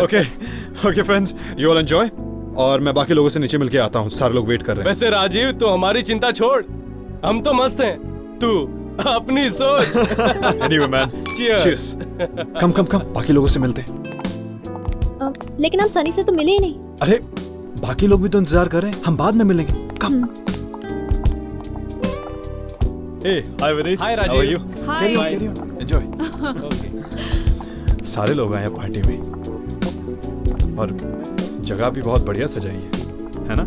Okay okay friends, you all enjoy और मैं बाकी लोगों से नीचे मिलके आता हूँ, सारे लोग वेट कर रहे हैं। वैसे राजीव, तो हमारी चिंता छोड़, हम तो मस्त हैं, तू अपनी सोच। Anyway man, cheers. Come come come, बाकी लोगों से मिलते हैं। लेकिन हम सनी से तो मिले ही नहीं। अरे बाकी लोग भी तो इंतजार कर रहे हैं, हम बाद में मिलेंगे। कम। Hey, hi Vineet. Hi Rajiv. How are you? Hi. Carry on, enjoy। सारे लोग आए हैं पार्टी में और जगह भी बहुत बढ़िया सजाई है ना?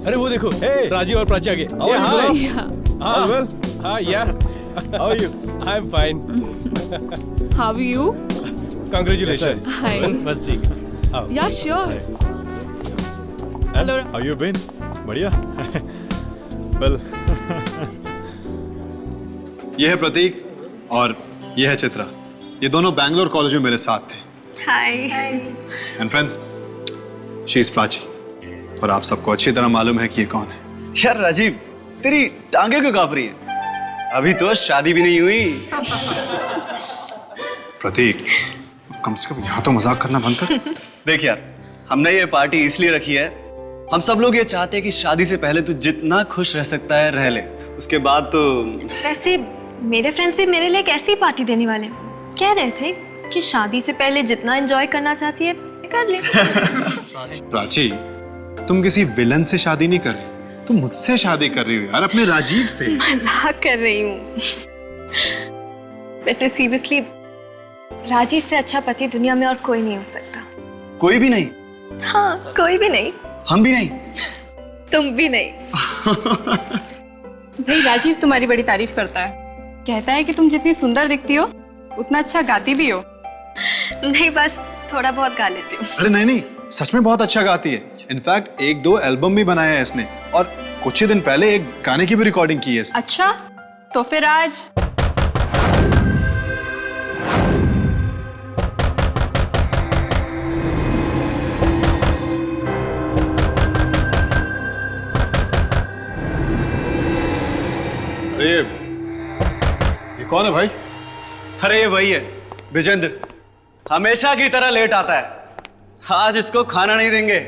अरे वो देखो, Hey. राजीव और प्राची आगे। How are you, hi. Gulab? All well? हाँ, yeah. How are you? I'm fine. How are you? Congratulations. Hi. बस ठीक है। आओ। Yeah, sure. And Hello. How you been? बढ़िया। Well, ये है प्रतीक और ये है चित्रा। ये दोनों बैंगलोर कॉलेज में मेरे साथ थे। Hi. And friends, she is Prachi और आप सबको अच्छी तरह मालूम है कि ये कौन है। यार राजीव, तेरी टांगे क्यों कांप रही हैं? अभी तो शादी भी नहीं हुई। प्रतीक, कम से कम यहाँ तो मजाक करना बंद कर। देख यार, हमने ये पार्टी इसलिए रखी है, हम सब लोग ये चाहते हैं कि शादी से पहले तू जितना खुश रह सकता है रह ले, उसके बाद तो। वैसे मेरे फ्रेंड्स भी मेरे लिए एक ऐसी पार्टी देने वाले हैं। कह रहे थे कि शादी से पहले जितना एंजॉय करना चाहती है कर ले। प्राची, तुम किसी विलन से शादी नहीं कर रही, तुम मुझसे शादी कर रही हो यार, अपने राजीव से। मजाक कर रही हूँ। वैसे सीरियसली, राजीव से अच्छा पति दुनिया में और कोई नहीं हो सकता। कोई भी नहीं? हाँ, कोई भी नहीं। हम भी नहीं? तुम भी नहीं। भाई राजीव तुम्हारी बड़ी तारीफ करता है, कहता है कि तुम जितनी सुंदर दिखती हो उतना अच्छा गाती भी हो। नहीं, बस थोड़ा बहुत गा लेती हूँ। अरे नहीं नहीं, सच में बहुत अच्छा गाती है। इनफैक्ट 1-2 एल्बम भी बनाया है इसने और कुछ ही दिन पहले एक गाने की भी रिकॉर्डिंग की है इसने। अच्छा, तो फिर आज अरे ये कौन है भाई? अरे ये वही है, विजेंद्र। हमेशा की तरह लेट आता है, आज इसको खाना नहीं देंगे।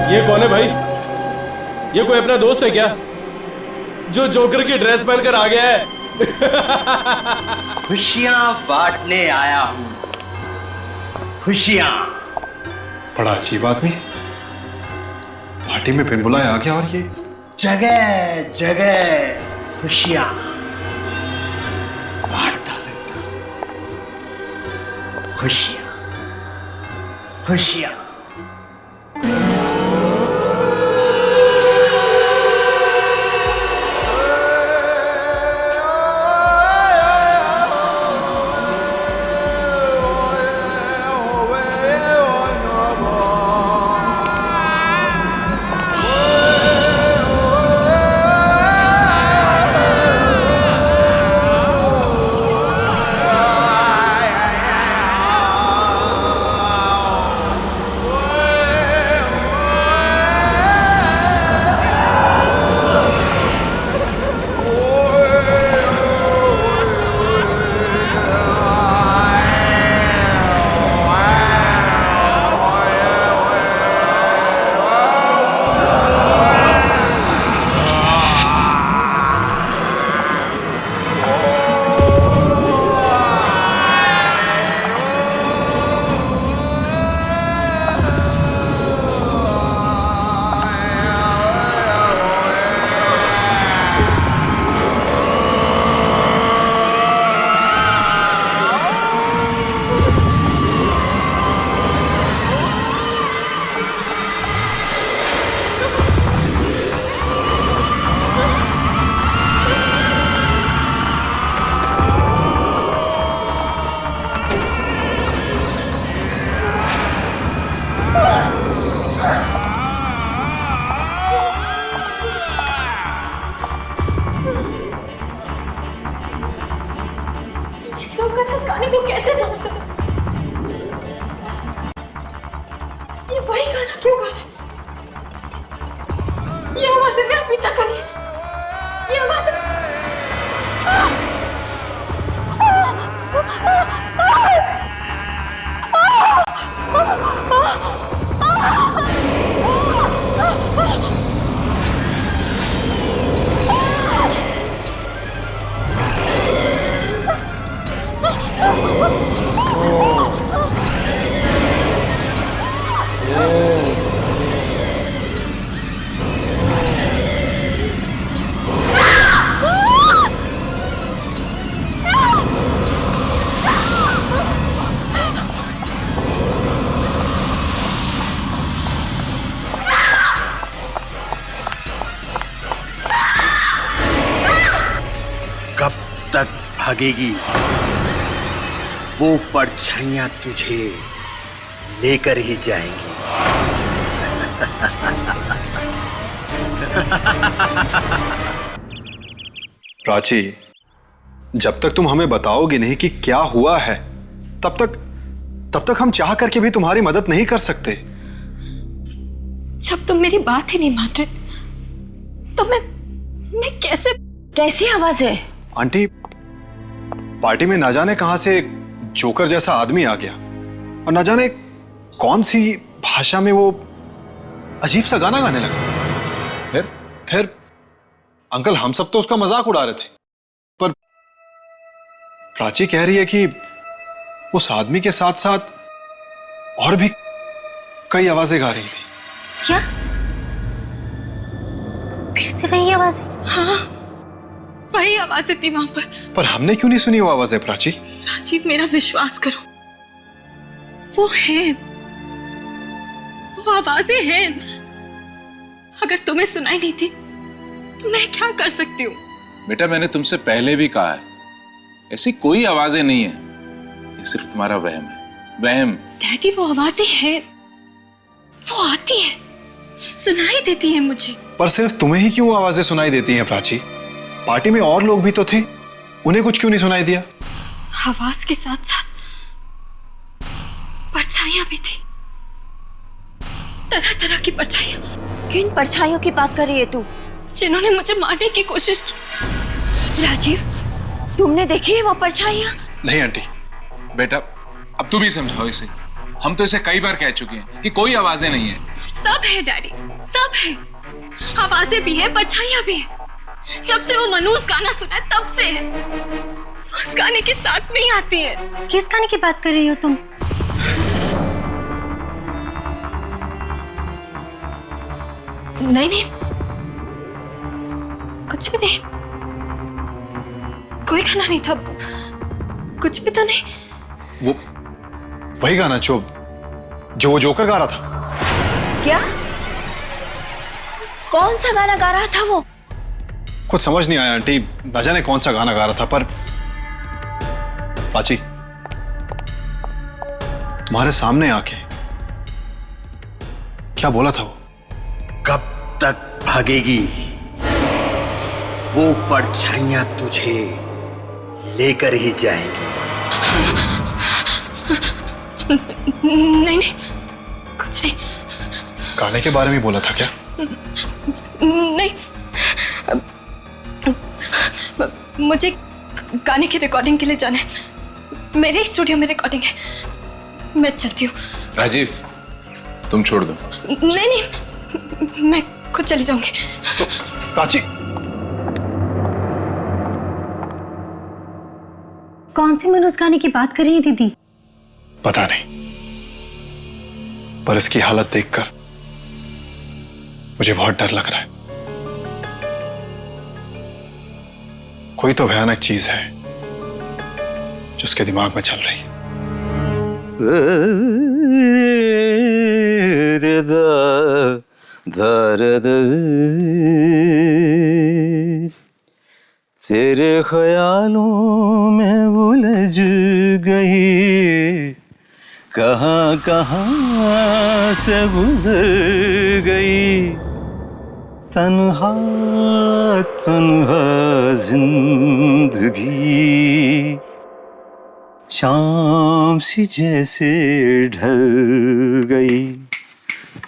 ये कौन है भाई? ये कोई अपना दोस्त है क्या, जो जोकर की ड्रेस पहनकर आ गया है? खुशियां बांटने आया हूं, खुशियां। बड़ा अजीब आदमी, पार्टी में बिन बुलाए आ गया और ये जगह जगह खुशियां बांटता फिरता। खुशियां खुशियां। ये वही गाना क्यों गा रहा है? ये आवाजें मेरा पीछा कर रही है। ये आवाजें कब तक भागेगी वो परछाइयां तुझे लेकर ही जाएंगी। प्राची, जब तक तुम हमें बताओगे नहीं कि क्या हुआ है, तब तक हम चाह करके भी तुम्हारी मदद नहीं कर सकते। जब तुम मेरी बात ही नहीं मान रहे तो मैं कैसी आवाज है? आंटी, पार्टी में ना जाने कहां से एक जोकर जैसा आदमी आ गया और ना जाने कौन सी भाषा में वो अजीब सा गाना गाने लगा। फिर अंकल, हम सब तो उसका मजाक उड़ा रहे थे, पर प्राची कह रही है कि उस आदमी के साथ साथ और भी कई आवाजें गा रही थी। क्या? फिर से वही आवाज है? हाँ, वही आवाजें थी वहां पर हमने क्यों नहीं सुनी वो आवाजें प्राची? राजीव, मेरा विश्वास करो, वो है, वो आवाजें हैं। अगर तुम्हें सुनाई नहीं थी तो मैं क्या कर सकती हूँ? बेटा, मैंने तुमसे पहले भी कहा है, ऐसी कोई आवाजें नहीं है, ये सिर्फ तुम्हारा वहम है, वहम। डैडी, वो आवाजें हैं, वो आती है, सुनाई देती है मुझे। पर सिर्फ तुम्हें ही क्यों आवाजें सुनाई देती हैं प्राची? पार्टी में और लोग भी तो थे, उन्हें कुछ क्यों नहीं सुनाई दिया? आवाज के साथ साथ परछाइयां भी थी, तरह तरह की परछाइयां। किन परछाइयों की बात कर रही है तू? जिन्होंने मुझे मारने की कोशिश की। राजीव, तुमने देखी है वो परछाइयां? नहीं आंटी। बेटा, अब तुम ही समझाओ इसे, हम तो इसे कई बार कह चुके हैं कि कोई आवाजें नहीं है। सब है डैडी, सब है, आवाजें भी है, परछाइयां भी है। जब से वो मनूस गाना सुना है तब से है, उस गाने के साथ में ही आती है। किस गाने की बात कर रही हो तुम? नहीं, कुछ भी नहीं, कोई गाना नहीं था, कुछ भी तो नहीं। वो वही गाना जो वो जोकर गा रहा था। क्या? कौन सा गाना गा रहा था वो? कुछ समझ नहीं आया आंटी, न जाने कौन सा गाना गा रहा था। पर प्राची, तुम्हारे सामने आके क्या बोला था वो? कब तक भागेगी वो परछाइयां तुझे लेकर ही जाएंगी। नहीं, कुछ नहीं। गाने के बारे में बोला था क्या? नहीं, मुझे गाने की रिकॉर्डिंग के लिए जाना है, मेरे स्टूडियो में रिकॉर्डिंग है, मैं चलती हूँ। राजीव, तुम छोड़ दो। नहीं, मैं खुद चली जाऊंगी। तो प्राची, कौन से मनोज गाने की बात कर रही है दीदी? पता नहीं, पर इसकी हालत देखकर मुझे बहुत डर लग रहा है। कोई तो भयानक चीज है जो उसके दिमाग में चल रही है। तेरे ख्यालों में उलझ गई, कहाँ कहाँ से गुजर गई, तन्हा तन्हा जिंदगी शाम सी जैसे ढल गई।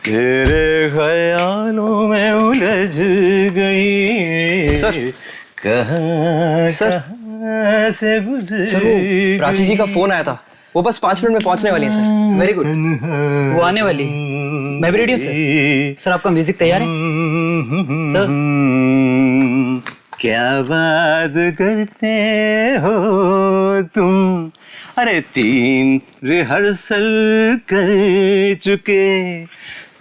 तेरे ख्यालों में उलझ गई सर। कहाँ सर। कहाँ से गुजर सर वो प्राची जी का फोन आया था, वो बस 5 मिनट में पहुंचने वाली हैं सर। वेरी गुड, वो आने वाली। मैं भी रेडी हूँ सर। सर आपका म्यूजिक तैयार है सर? क्या बात करते हो तुम, अरे 3 रिहर्सल कर चुके,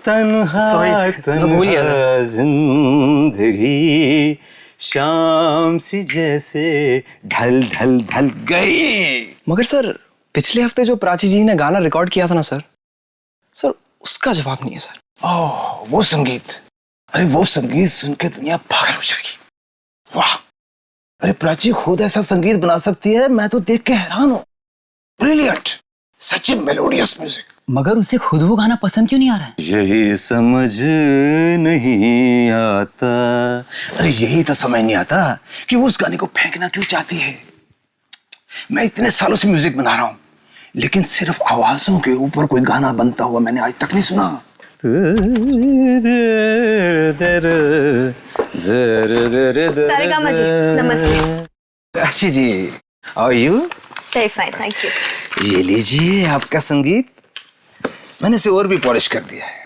तन्हा Sorry, मैं भूल गया तन्हा जिंदगी शाम सी जैसे ढल ढल ढल गई। मगर सर पिछले हफ्ते जो प्राची जी ने गाना रिकॉर्ड किया था ना सर, उसका जवाब नहीं है सर। ओह वो संगीत, अरे वो संगीत सुन के दुनिया पागल हो जाएगी। वाह, अरे प्राची खुद ऐसा संगीत बना सकती है, मैं तो देख के हैरान हूँ। ब्रिलियंट, सच मेलोडियस म्यूजिक। मगर उसे खुद वो गाना पसंद क्यों नहीं आ रहा है? यही समझ नहीं आता, अरे यही तो समझ नहीं आता कि वो उस गाने को फेंकना क्यों चाहती है। मैं इतने सालों से म्यूजिक बना रहा हूँ, लेकिन सिर्फ आवाजों के ऊपर कोई गाना बनता हुआ मैंने आज तक नहीं सुना। सारेगामा जी, नमस्ते। Prachi ji, how you? Very fine, thank you. ये लीजिए आपका संगीत, मैंने इसे और भी पॉलिश कर दिया है।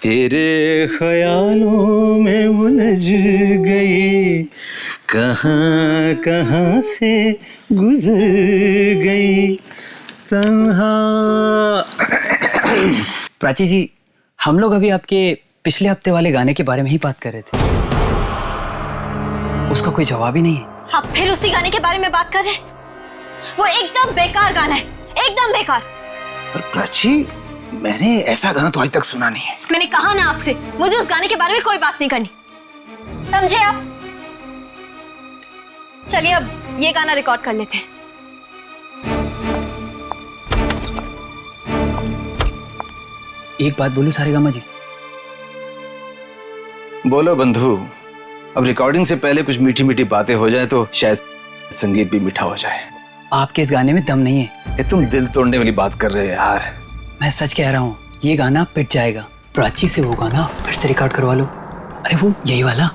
तेरे ख्यालों में उलझ गई, कहाँ कहाँ से गुजर गई तन्हा। प्राची जी, हम लोग अभी आपके पिछले हफ्ते वाले गाने के बारे में ही बात कर रहे थे। उसका कोई जवाब ही नहीं है। आप फिर उसी गाने के बारे में बात कर रहे हैं? वो एकदम बेकार गाना है, एकदम बेकार। पर प्राची, मैंने ऐसा गाना तो आज तक सुना नहीं है। मैंने कहा ना आपसे, मुझे उस गाने के बारे में कोई बात नहीं करनी, समझे आप? चलिए अब ये गाना रिकॉर्ड कर लेते हैं। एक बात बोलूं सारेगामा जी? बोलो बंधु। अब रिकॉर्डिंग से पहले कुछ मीठी मीठी बातें हो जाए तो शायद संगीत भी मीठा हो जाए। आपके इस गाने में दम नहीं है। ये तुम दिल तोड़ने वाली बात कर रहे हो यार। मैं सच कह रहा हूँ, ये गाना पिट जाएगा। प्राची से वो गाना फिर से रिकॉर्ड करवा लो। अरे वो यही वाला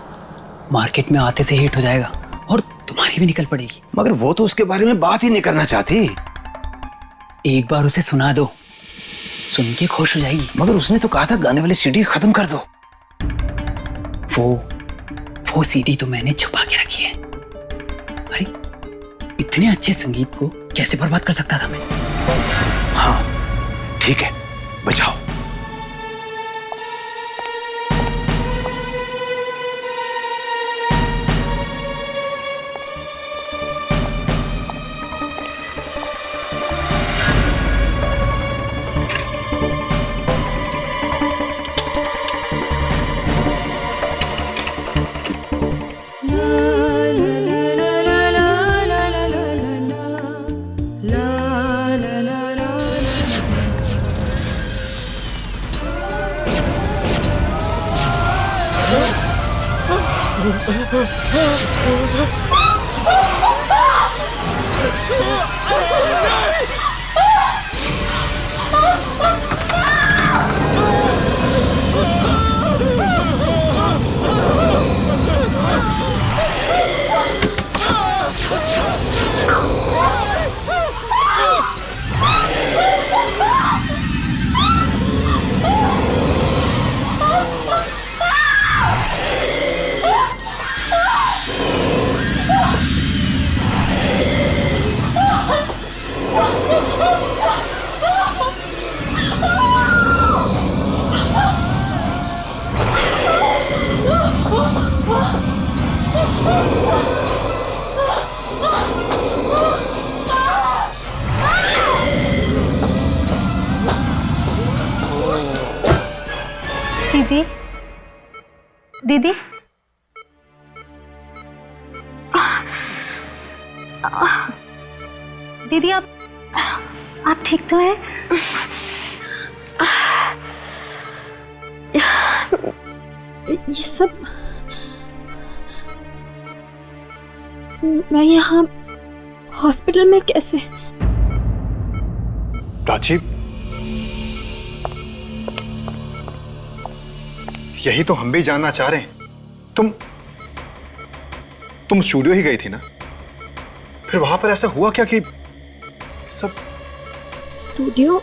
मार्केट में आते से हिट हो जाएगा और तुम्हारी भी निकल पड़ेगी। मगर वो तो उसके बारे में बात ही नहीं करना चाहती। एक बार उसे सुना दो, सुन के खुश हो जाएगी। मगर उसने तो कहा था गाने वाली सीडी खत्म कर दो। वो सीडी तो मैंने छुपा के रखी है। अरे इतने अच्छे संगीत को कैसे बर्बाद कर सकता था मैं? हाँ ठीक है, बचाओ। दीदी, दीदी, दीदी आप ठीक तो हैं? ये सब मैं यहाँ हॉस्पिटल में कैसे? प्राची, यही तो हम भी जानना चाह रहे हैं। तुम स्टूडियो ही गई थी ना? फिर वहां पर ऐसा हुआ क्या कि सब? स्टूडियो?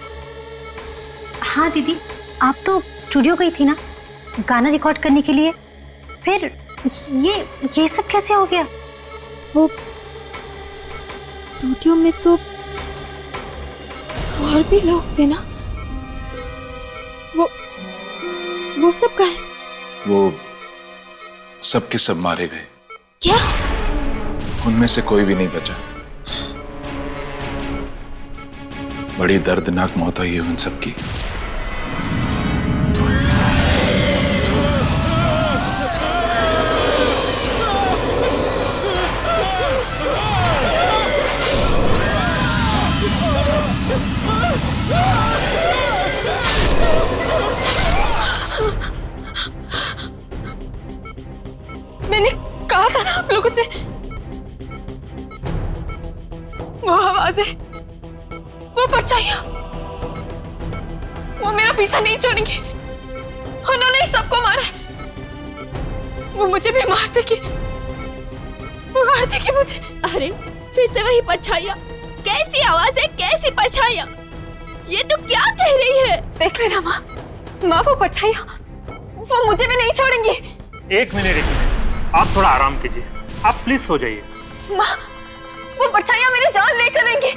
हाँ दीदी, आप तो स्टूडियो गई थी ना गाना रिकॉर्ड करने के लिए। फिर ये सब कैसे हो गया? वो स्टूडियो में तो और भी लोग थे ना? वो सब कहाँ है? वो सब के सब मारे गए। क्या? उनमें से कोई भी नहीं बचा। बड़ी दर्दनाक मौत हुई है उन सबकी। मैंने कहा था ना आप लोगों से, वो आवाजें, वो परछाइयां, वो मेरा पीछा नहीं छोड़ेंगे। उन्होंने ही सबको मारा। वो मुझे भी मार देगी मुझे। अरे फिर से वही परछाइयां, कैसी आवाजें, कैसी परछाइयां? ये तो क्या कह रही है? देख लेना माँ, वो परछाइयां, वो मुझे भी नहीं छोड़ेंगी। एक मिनट आप थोड़ा आराम कीजिए। आप प्लीज सो जाइए। माँ, वो परछाइयां मेरी जान लेकर रहेंगी।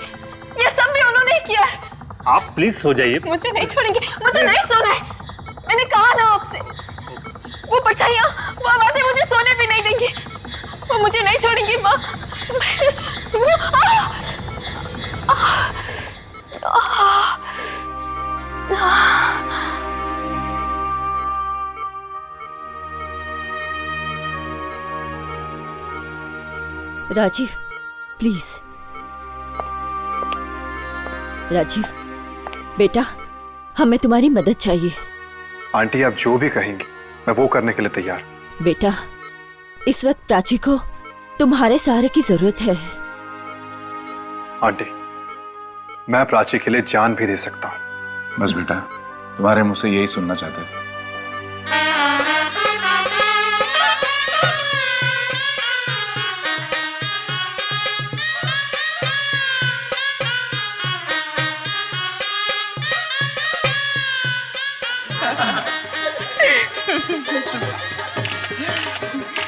ये सब भी उन्होंने ही किया है। आप प्लीज सो जाइए। मुझे नहीं छोड़ेंगे, मुझे नहीं सोना है। मैंने कहा ना आपसे, वो परछाइयां, वो आवाजें मुझे सोने भी नहीं देंगी। वो मुझे नहीं छोड़ेंगी माँ। राजीव, प्लीज। राजीव बेटा, हमें तुम्हारी मदद चाहिए। आंटी, आप जो भी कहेंगी मैं वो करने के लिए तैयार। बेटा, इस वक्त प्राची को तुम्हारे सहारे की जरूरत है। आंटी, मैं प्राची के लिए जान भी दे सकता हूँ। बस बेटा, तुम्हारे मुंह से यही सुनना चाहते थे।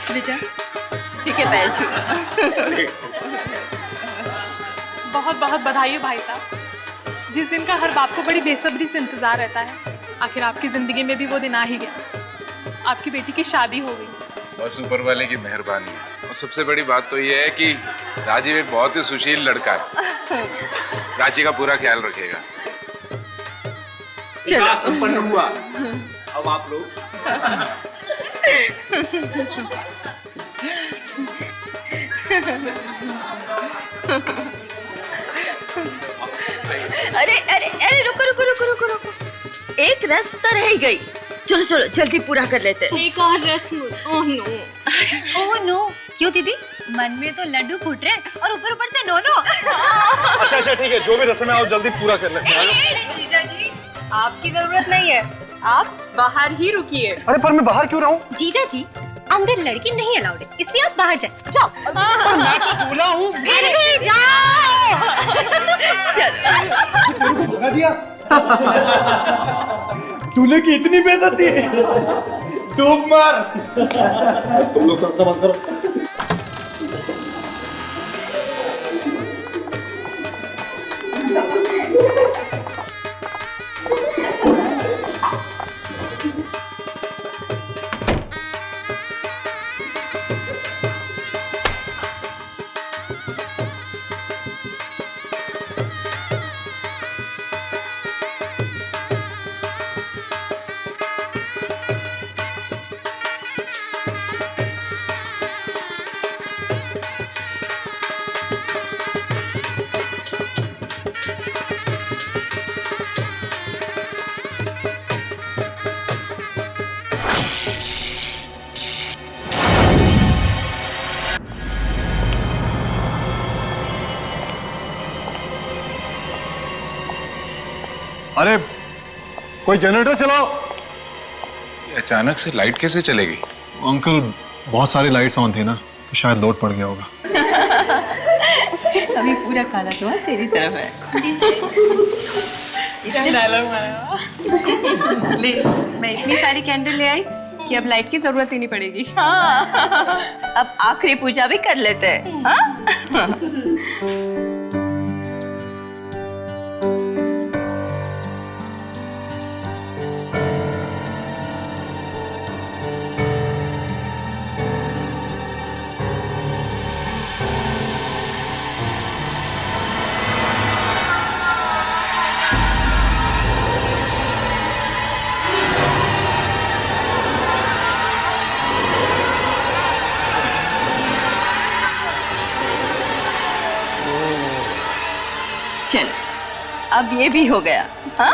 बेटा ठीक है, बैठो। बहुत बहुत बधाई हो भाई साहब, जिस दिन का हर बाप को बड़ी बेसब्री से इंतजार रहता है। आखिर आपकी जिंदगी में भी वो दिन आ ही गया। आपकी बेटी की शादी हो गई। बस ऊपर वाले की मेहरबानी है। और सबसे बड़ी बात तो ये है कि राजीव एक बहुत ही सुशील लड़का है। प्राची का पूरा ख्याल रखेगा। चलो, संपन्न हुआ। अब आप लोग अरे अरे अरे, रुको रुको रुको रुको रुको, एक रस्म तो रह गई। चलो चलो जल्दी पूरा कर लेते हैं। एक और रस्म। ओह नो, ओह नो, क्यों दीदी? मन में तो लड्डू फूट रहे और ऊपर ऊपर से नो नो। अच्छा ठीक है, जो भी रस्म है आप जल्दी पूरा कर लेते हैं। जीजा जी, आपकी जरूरत नहीं है, आप बाहर ही रुकिए। अरे पर मैं बाहर क्यों रहूं? जीजा जी, अंदर लड़की नहीं अलाउड है, इसलिए आप बाहर जाए। जाओ। पर मैं तो दूल्हा हूँ। फिर भी जाओ। चलो। धोखा दिया। दूल्हे की इतनी बेइज्जती है। डूब मार। तुम लोग कसम मत करो। अरे कोई जनरेटर चलाओ। अचानक से लाइट कैसे चलेगी? अंकल बहुत सारी लाइट्स ऑन थी ना, तो शायद लोड पड़ गया होगा। अभी पूरा काला तो तेरी तरफ है। ले, मैं इतनी सारी कैंडल ले आई कि अब लाइट की जरूरत ही नहीं पड़ेगी। हाँ, अब आखिरी पूजा भी कर लेते हैं। हाँ? चलो, अब ये भी हो गया। हाँ?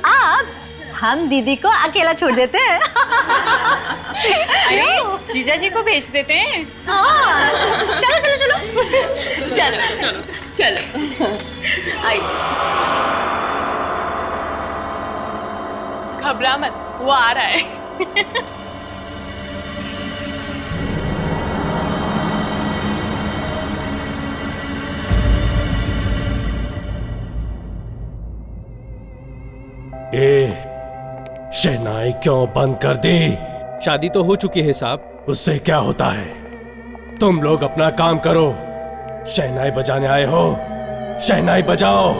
अब हम दीदी को अकेला छोड़ देते हैं। अरे जीजा जी को भेज देते हैं। हाँ, चलो चलो चलो चलो चलो चलो। आई घबरा मत, वो आ रहा है। शहनाई क्यों बंद कर दी? शादी तो हो चुकी है साहब। उससे क्या होता है? तुम लोग अपना काम करो। शहनाई बजाने आए हो, शहनाई बजाओ।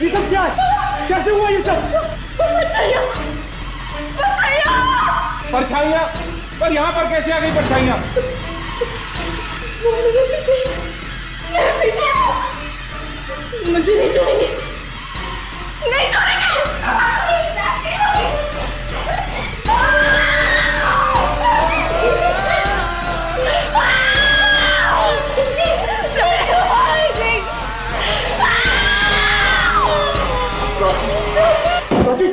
ये सब क्या है? कैसे हुआ ये सब? परछाइयाँ? पर यहाँ पर कैसे आ गई परछाइयाँ? मुझे नहीं छोड़ेंगे, नहीं छोड़ेंगे। प्राची,